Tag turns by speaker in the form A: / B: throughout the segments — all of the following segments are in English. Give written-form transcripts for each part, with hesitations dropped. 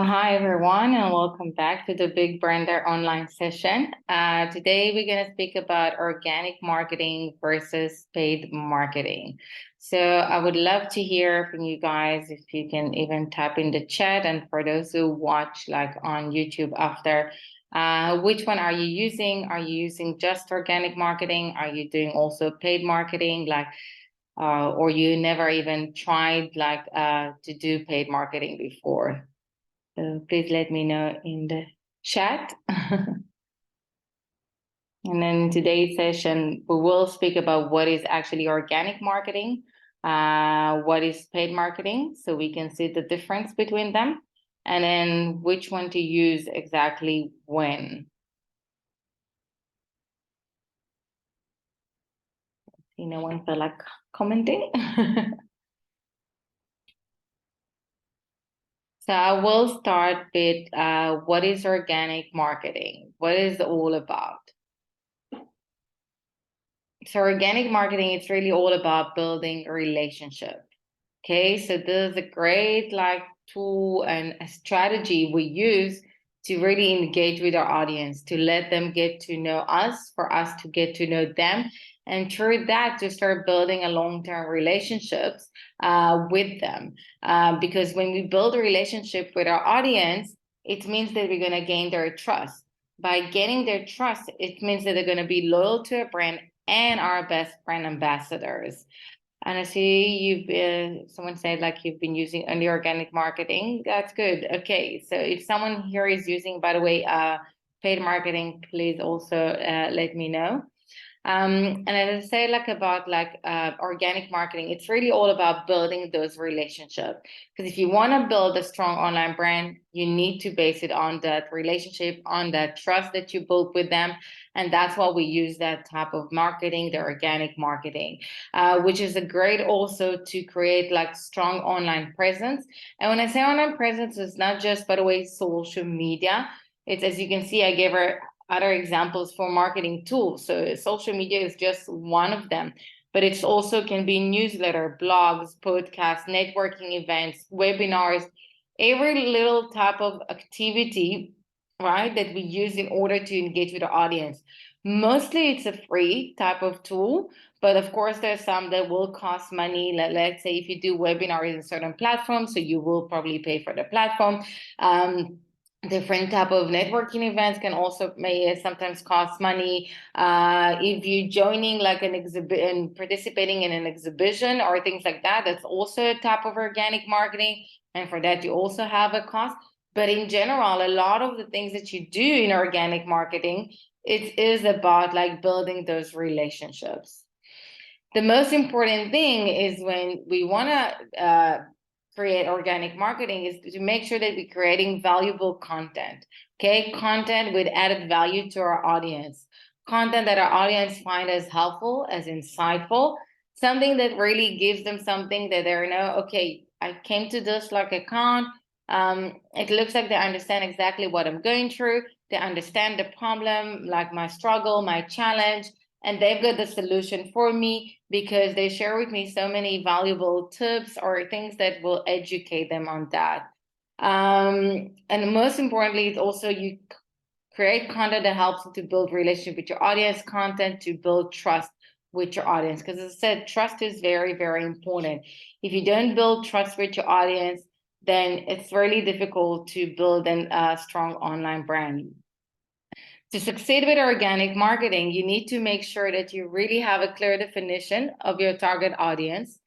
A: Hi everyone, and welcome back to the Big Brander online session. Today we're going to speak about organic marketing versus paid marketing. So I would love to hear from you guys if you can even type in the chat, and for those who watch like on YouTube after, which one are you using? Are you using just organic marketing? Are you doing also paid marketing, or you never even tried to do paid marketing before? So please let me know in the chat. And then in today's session, we will speak about what is actually organic marketing, what is paid marketing, so we can see the difference between them, and then which one to use exactly when. No one feel like commenting. So I will start with what is organic marketing? What is it all about? So organic marketing, it's really all about building a relationship. Okay, so this is a great tool and a strategy we use to really engage with our audience, to let them get to know us, for us to get to know them, and through that to start building a long-term relationships with them. Because when we build a relationship with our audience, it means that we're going to gain their trust. By getting their trust, it means that they're going to be loyal to a brand and our best brand ambassadors. And I see someone said like you've been using only organic marketing. That's good. Okay. So if someone here is using, by the way, paid marketing, please also let me know. And as I say, about organic marketing, it's really all about building those relationships. Because if you want to build a strong online brand, you need to base it on that relationship, on that trust that you built with them. And that's why we use that type of marketing, the organic marketing, which is a great also to create strong online presence. And when I say online presence, it's not just, by the way, social media. It's, as you can see, I gave her other examples for marketing tools. So social media is just one of them, but it's also can be newsletter, blogs, podcasts, networking events, webinars, every little type of activity, right, that we use in order to engage with the audience. Mostly it's a free type of tool, but of course there's some that will cost money. Let's say if you do webinars in certain platforms, so you will probably pay for the platform. Different type of networking events can also may sometimes cost money. If you're joining an exhibit and participating in an exhibition or things like that, that's also a type of organic marketing. And for that, you also have a cost. But in general, a lot of the things that you do in organic marketing, it is about building those relationships. The most important thing is when we want to create organic marketing is to make sure that we're creating valuable content. Okay, content with added value to our audience, content that our audience find as helpful, as insightful, something that really gives them something that they know, okay, I came to this account. It looks like they understand exactly what I'm going through. They understand the problem, my struggle, my challenge, and they've got the solution for me because they share with me so many valuable tips or things that will educate them on that. And most importantly, it's also you create content that helps to build relationship with your audience, content to build trust with your audience. Because as I said, trust is very, very important. If you don't build trust with your audience, then it's really difficult to build a strong online brand. To succeed with organic marketing, you need to make sure that you really have a clear definition of your target audience,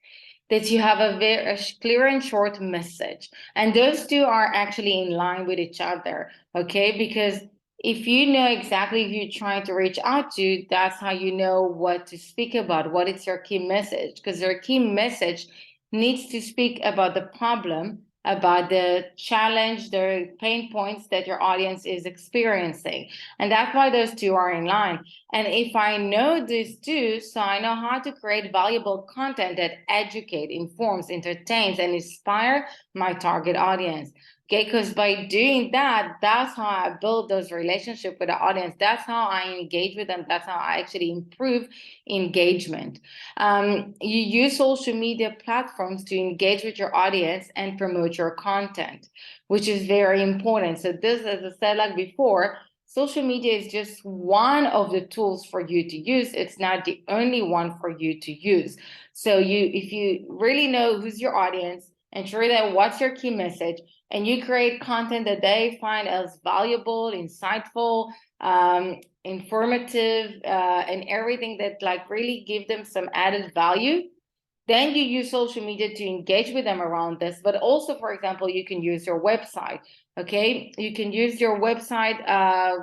A: that you have a clear and short message. And those two are actually in line with each other, okay? Because if you know exactly who you're trying to reach out to, that's how you know what to speak about, what is your key message. Because your key message needs to speak about the problem, about the challenge, the pain points that your audience is experiencing. And that's why those two are in line. And if I know these two, so I know how to create valuable content that educate, informs, entertains, and inspire my target audience. Okay, because by doing that, that's how I build those relationships with the audience. That's how I engage with them. That's how I actually improve engagement. You use social media platforms to engage with your audience and promote your content, which is very important. So this, as I said like before, social media is just one of the tools for you to use. It's not the only one for you to use. So if you really know who's your audience, ensure that what's your key message, and you create content that they find as valuable, insightful, informative, and everything that like really give them some added value, then you use social media to engage with them around this. But also, for example, you can use your website. Okay, you can use your website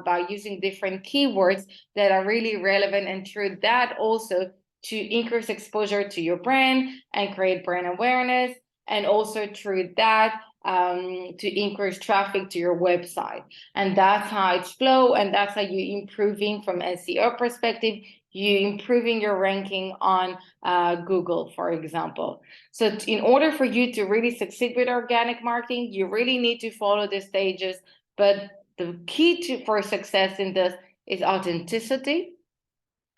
A: by using different keywords that are really relevant, and through that also to increase exposure to your brand and create brand awareness, and also through that to increase traffic to your website. And that's how it's flow, and that's how you improving from SEO perspective, you improving your ranking on Google, for example. So in order for you to really succeed with organic marketing, you really need to follow the stages. But the key for success in this is authenticity.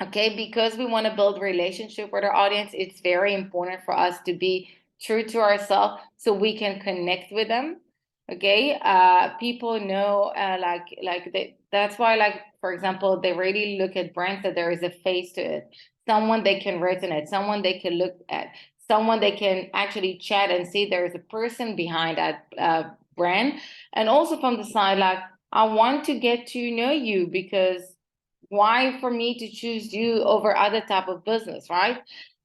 A: Okay, because we want to build relationship with our audience, it's very important for us to be true to ourselves so we can connect with them. Okay, people know that's why, like, for example, they really look at brands that there is a face to it, someone they can resonate, someone they can look at, someone they can actually chat and see there is a person behind that brand. And also from the side, like, I want to get to know you, because why for me to choose you over other type of business, right?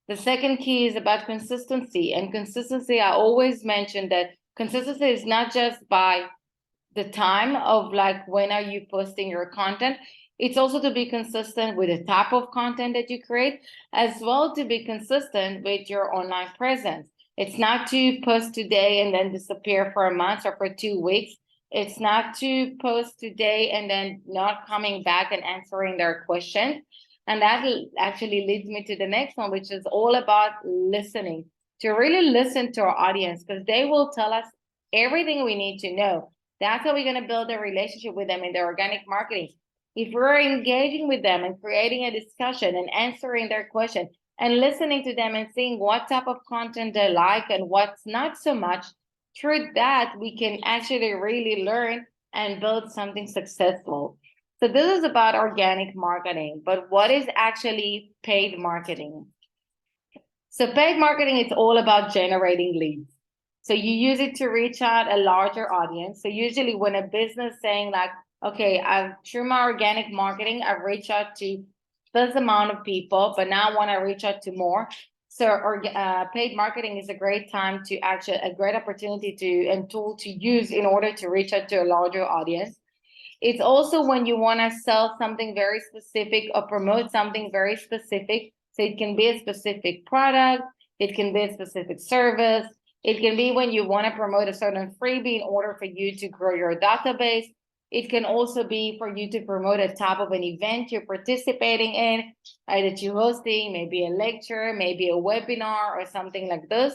A: The second key is about consistency. And consistency, I always mention that consistency is not just by the time of like when are you posting your content. It's also to be consistent with the type of content that you create, as well to be consistent with your online presence. It's not to post today and then disappear for a month or for 2 weeks. It's not to post today and then not coming back and answering their questions. And that actually leads me to the next one, which is all about listening, to really listen to our audience, because they will tell us everything we need to know. That's how we're going to build a relationship with them in the organic marketing. If we're engaging with them and creating a discussion and answering their question and listening to them and seeing what type of content they like and what's not so much, through that, we can actually really learn and build something successful. So this is about organic marketing, but what is actually paid marketing? So paid marketing is all about generating leads. So you use it to reach out a larger audience. So usually when a business saying like, okay, through my organic marketing, I've reached out to this amount of people, but now I want to reach out to more. So paid marketing is a great time to actually, a great opportunity to and tool to use in order to reach out to a larger audience. It's also when you want to sell something very specific or promote something very specific. So it can be a specific product, it can be a specific service, it can be when you want to promote a certain freebie in order for you to grow your database. It can also be for you to promote a type of an event you're participating in, that you're hosting, maybe a lecture, maybe a webinar or something like this.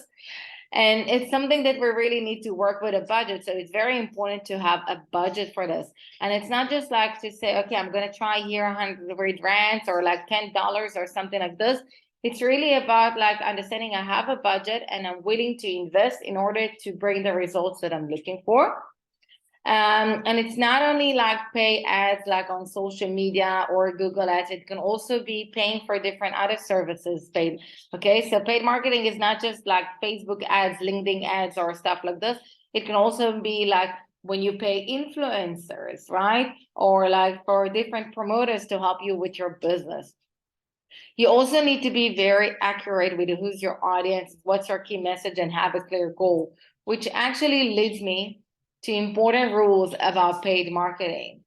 A: And it's something that we really need to work with a budget. So it's very important to have a budget for this. And it's not just like to say, okay, I'm going to try here 100 rands or like $10 or something like this. It's really about like understanding I have a budget and I'm willing to invest in order to bring the results that I'm looking for. And it's not only like pay ads like on social media or Google ads, it can also be paying for different other services paid. Okay, so paid marketing is not just like Facebook ads, LinkedIn ads or stuff like this. It can also be like when you pay influencers, right? Or like for different promoters to help you with your business. You also need to be very accurate with who's your audience, what's your key message, and have a clear goal, which actually leads me to important rules about paid marketing.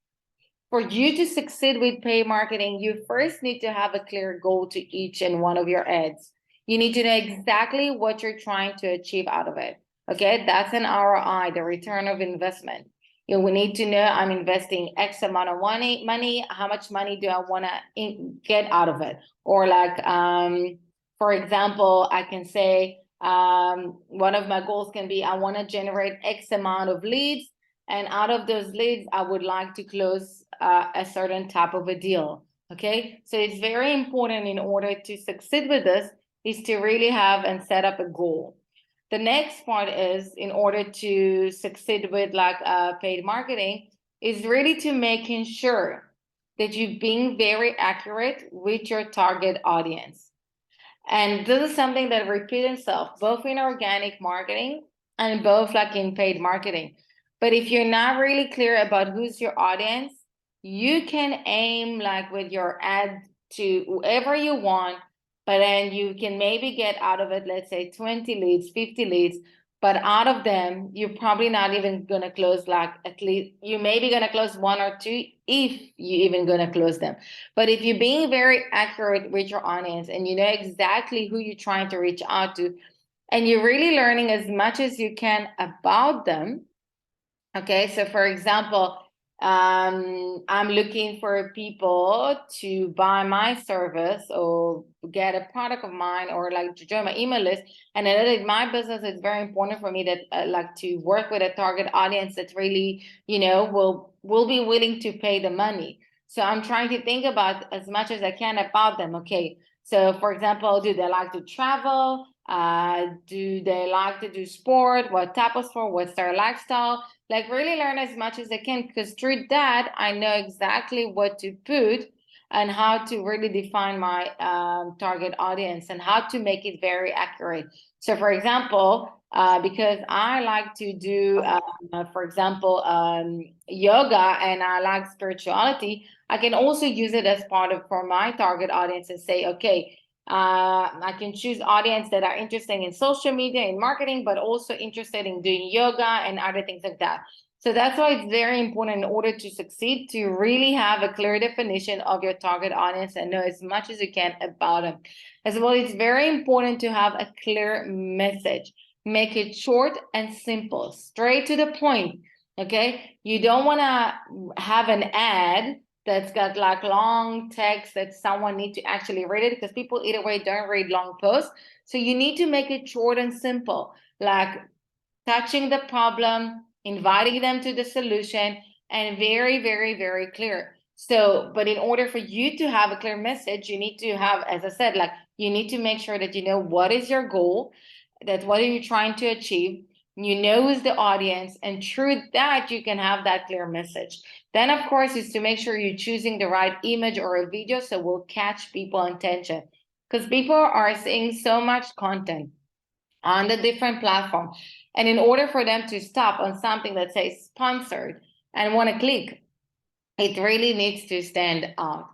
A: For you to succeed with paid marketing, you first need to have a clear goal to each and one of your ads. You need to know exactly what you're trying to achieve out of it. Okay, that's an ROI, the return of investment. We need to know I'm investing X amount of money. How much money do I want to get out of it? Or like, for example, I can say One of my goals can be I want to generate X amount of leads, and out of those leads, I would like to close a certain type of a deal. Okay, so it's very important in order to succeed with this is to really have and set up a goal. The next part is in order to succeed with like paid marketing is really to making sure that you're being very accurate with your target audience. And this is something that repeats itself both in organic marketing and both like in paid marketing. But if you're not really clear about who's your audience, you can aim like with your ad to whoever you want, but then you can maybe get out of it, let's say 20 leads, 50 leads, but out of them, you're probably not even going to close like at least, you may be going to close one or two if you even going to close them. But if you're being very accurate with your audience and you know exactly who you're trying to reach out to, and you're really learning as much as you can about them. Okay, so for example, I'm looking for people to buy my service or get a product of mine or like to join my email list. And I know that my business is very important for me that like to work with a target audience that really, will be willing to pay the money. So I'm trying to think about as much as I can about them. Okay, so for example, do they like to travel? Do they like to do sport? What type of sport? What's their lifestyle? Like really learn as much as I can, because through that, I know exactly what to put and how to really define my target audience and how to make it very accurate. So for example, because I like to do, for example, yoga and I like spirituality, I can also use it as part of for my target audience and say, okay, I can choose audience that are interested in social media and marketing, but also interested in doing yoga and other things like that. So that's why it's very important in order to succeed to really have a clear definition of your target audience and know as much as you can about them. As well, it's very important to have a clear message. Make it short and simple, straight to the point. Okay, you don't want to have an ad that's got like long text that someone need to actually read it, because people either way don't read long posts. So you need to make it short and simple, like touching the problem, inviting them to the solution, and very, very, very clear. So, but in order for you to have a clear message, you need to have, as I said, like you need to make sure that you know what is your goal, that what are you trying to achieve, you know who's the audience, and through that you can have that clear message. Then of course is to make sure you're choosing the right image or a video so will catch people attention, because people are seeing so much content on the different platform, and in order for them to stop on something that says sponsored and want to click, it really needs to stand out.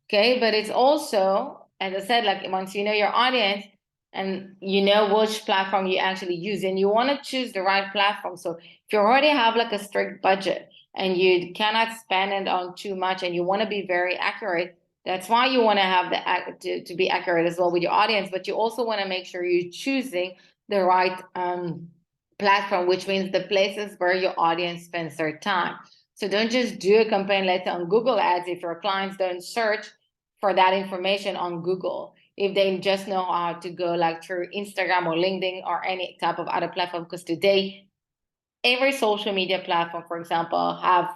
A: Okay, but it's also, as I said, like once you know your audience and you know which platform you actually use, and you want to choose the right platform. So if you already have like a strict budget and you cannot spend it on too much and you want to be very accurate, that's why you want to have to be accurate as well with your audience, but you also want to make sure you're choosing the right platform, which means the places where your audience spends their time. So don't just do a campaign, let's say on Google Ads, if your clients don't search for that information on Google, if they just know how to go like through Instagram or LinkedIn or any type of other platform, because today every social media platform, for example, have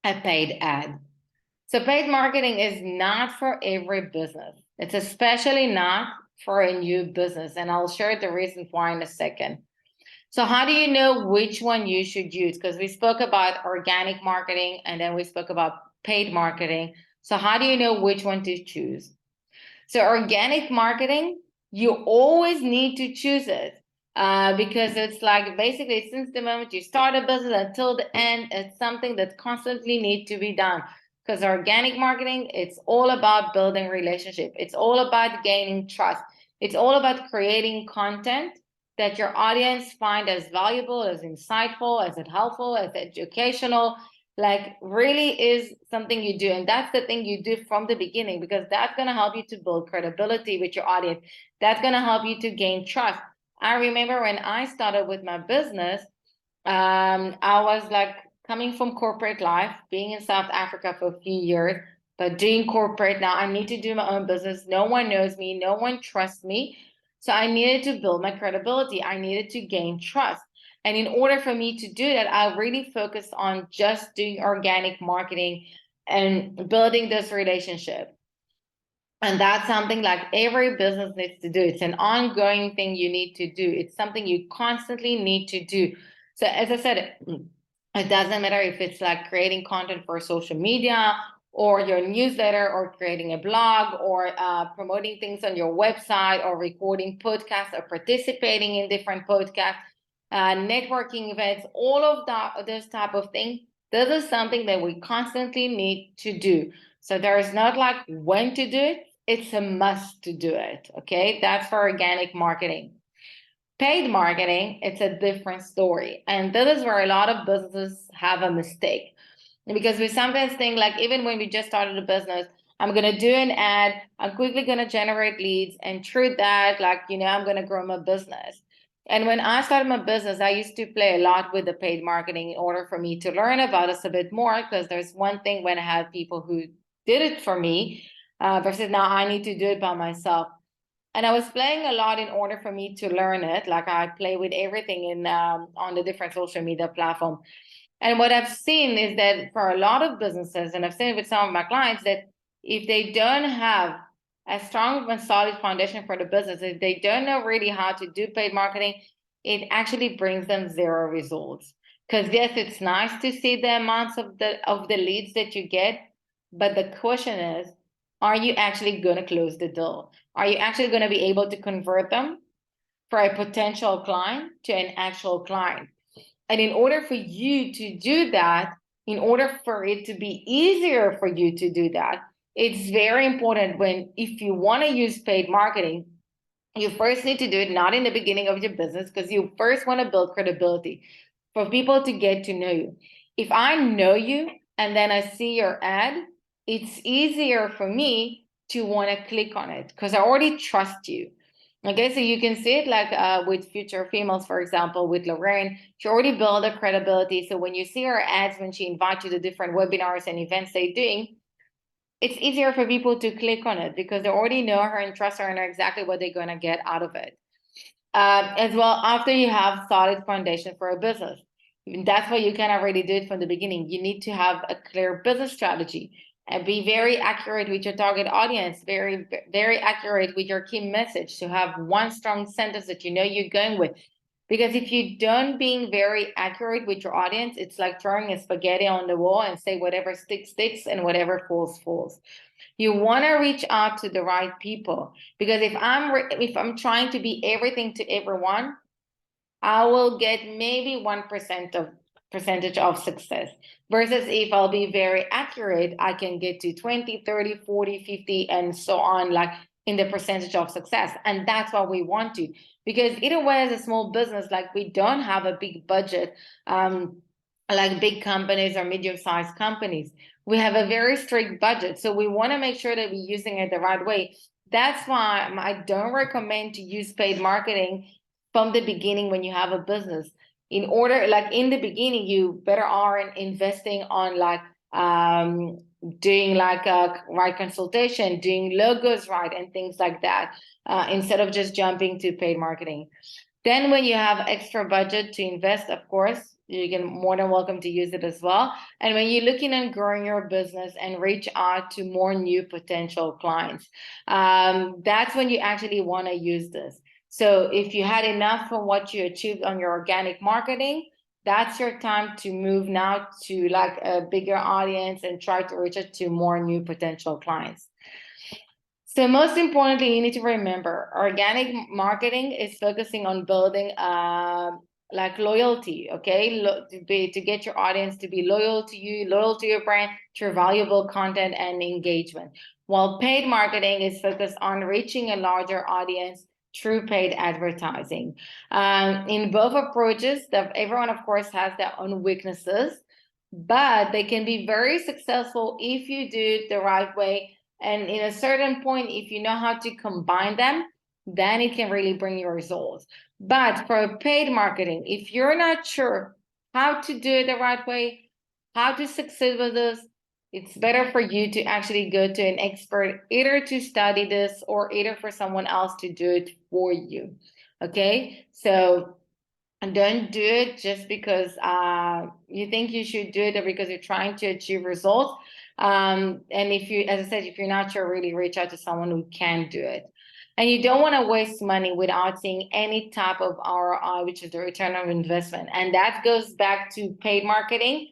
A: a paid ad. So paid marketing is not for every business. It's especially not for a new business. And I'll share the reasons why in a second. So how do you know which one you should use? Because we spoke about organic marketing and then we spoke about paid marketing. So how do you know which one to choose? So organic marketing, you always need to choose it because it's like basically since the moment you start a business until the end, it's something that constantly needs to be done. Because organic marketing, it's all about building relationship. It's all about gaining trust. It's all about creating content that your audience find as valuable, as insightful, as helpful, as educational, like really is something you do. And that's the thing you do from the beginning, because that's going to help you to build credibility with your audience. That's going to help you to gain trust. I remember when I started with my business, I was like coming from corporate life, being in South Africa for a few years, but doing corporate now. I need to do my own business. No one knows me. No one trusts me. So I needed to build my credibility. I needed to gain trust. And in order for me to do that, I really focused on just doing organic marketing and building this relationship. And that's something like every business needs to do. It's an ongoing thing you need to do. It's something you constantly need to do. So as I said, it doesn't matter if it's like creating content for social media or your newsletter or creating a blog or promoting things on your website or recording podcasts or participating in different podcasts, networking events, all of that, those type of things. This is something that we constantly need to do. So there is not like when to do it. It's a must to do it. Okay. That's for organic marketing. Paid marketing, it's a different story. And this is where a lot of businesses have a mistake. Because we sometimes think like, even when we just started a business, I'm going to do an ad, I'm quickly going to generate leads, and through that, like, I'm going to grow my business. And when I started my business, I used to play a lot with the paid marketing in order for me to learn about us a bit more, because there's one thing when I had people who did it for me versus now I need to do it by myself. And I was playing a lot in order for me to learn it. Like I play with everything in on the different social media platform. And what I've seen is that for a lot of businesses, and I've seen it with some of my clients, that if they don't have a strong and solid foundation for the business, if they don't know really how to do paid marketing, it actually brings them zero results. Because yes, it's nice to see the amounts of the leads that you get, but the question is, are you actually going to close the deal? Are you actually going to be able to convert them for a potential client to an actual client? And in order for you to do that, in order for it to be easier for you to do that, it's very important if you want to use paid marketing, you first need to do it not in the beginning of your business, because you first want to build credibility for people to get to know you. If I know you and then I see your ad, it's easier for me to want to click on it because I already trust you. Okay, so you can see it like with Future Females, for example, with Lorraine. She already built a credibility. So when you see her ads, when she invites you to different webinars and events they're doing, it's easier for people to click on it because they already know her and trust her and know exactly what they're going to get out of it. As well, after you have solid foundation for a business, that's why you can already do it from the beginning. You need to have a clear business strategy and be very accurate with your target audience, very, very accurate with your key message, to have one strong sentence that you know you're going with. Because if you don't being very accurate with your audience, it's like throwing a spaghetti on the wall and say whatever sticks, sticks, and whatever falls, falls. You want to reach out to the right people, because if I'm trying to be everything to everyone, I will get maybe 1% of percentage of success. Versus if I'll be very accurate, I can get to 20, 30, 40, 50, and so on, like in the percentage of success. And that's what we want to. Because either way, as a small business, like we don't have a big budget, like big companies or medium-sized companies. We have a very strict budget. So we want to make sure that we're using it the right way. That's why I don't recommend to use paid marketing from the beginning when you have a business. In order, like in the beginning, you better are investing on like doing like a right consultation, doing logos right, and things like that, instead of just jumping to paid marketing. Then when you have extra budget to invest, of course, you can more than welcome to use it as well. And when you're looking at growing your business and reach out to more new potential clients, that's when you actually want to use this. So if you had enough from what you achieved on your organic marketing, that's your time to move now to like a bigger audience and try to reach it to more new potential clients. So most importantly, you need to remember organic marketing is focusing on building like loyalty, okay? To get your audience to be loyal to you, loyal to your brand, to your valuable content and engagement. While paid marketing is focused on reaching a larger audience through paid advertising. In both approaches, everyone, of course, has their own weaknesses, but they can be very successful if you do it the right way. And in a certain point, if you know how to combine them, then it can really bring you results. But for paid marketing, if you're not sure how to do it the right way, how to succeed with this, it's better for you to actually go to an expert, either to study this or either for someone else to do it for you. Okay, so and don't do it just because you think you should do it or because you're trying to achieve results. And if you, as I said, if you're not sure, really reach out to someone who can do it. And you don't want to waste money without seeing any type of ROI, which is the return of investment. And that goes back to paid marketing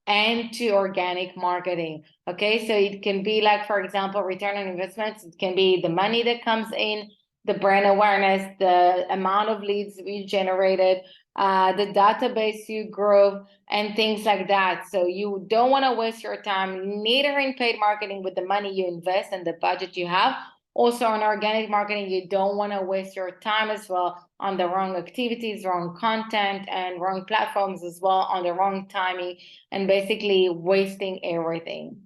A: and to organic marketing. Okay, so it can be like, for example, return on investments. It can be the money that comes in, the brand awareness, the amount of leads we generated, the database you grow, and things like that. So you don't want to waste your time, neither in paid marketing with the money you invest and the budget you have. Also on organic marketing, you don't want to waste your time as well on the wrong activities, wrong content, and wrong platforms as well, on the wrong timing, and basically wasting everything.